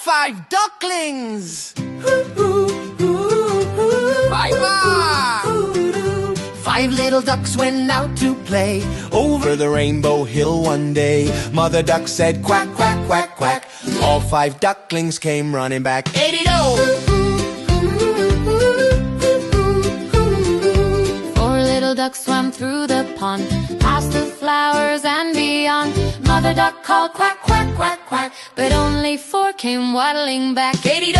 5 ducklings! Bye-bye! 5 little ducks went out to play over the rainbow hill one day. Mother duck said quack, quack, quack, quack. All 5 ducklings came running back. Eighty-do! 4 little ducks swam through the pond, past the flowers and beyond. Mother duck called quack, quack, quack, quack, but only 4 came waddling back. Eighty-do!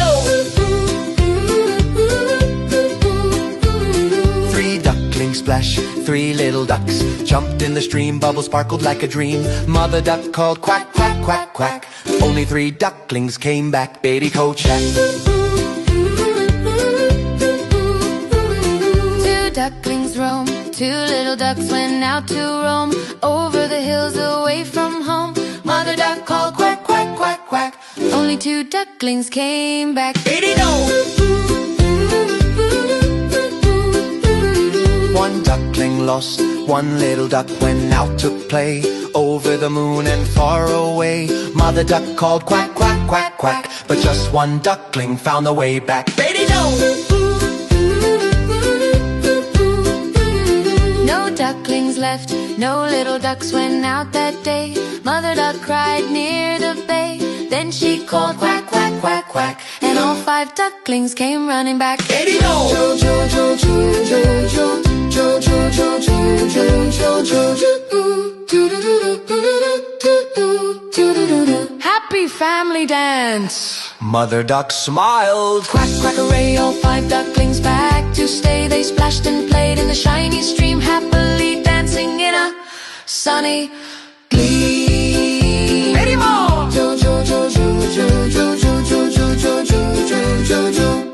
3 ducklings splash, 3 little ducks jumped in the stream, bubbles sparkled like a dream. Mother duck called quack, quack, quack, quack. Only 3 ducklings came back. Baby coach check. 2 ducklings roam, 2 little ducks went out to roam over the hills away from home. Mother duck called quack, quack, quack, quack. Only 2 ducklings came back. Eighty-do! 1 duckling lost, 1 little duck went out to play over the moon and far away. Mother duck called quack, quack, quack, quack, but just 1 duckling found the way back. Eighty-do! No ducklings left, no little ducks went out that day. Mother duck cried near the bay. Then she called quack, quack, quack, quack, and all 5 ducklings came running back. Eighty-do! Happy family dance! Mother duck smiled. Quack, quack, hooray, all 5 ducklings back to stay. They splashed and played in the shiny stream, happily dancing in a sunny glee.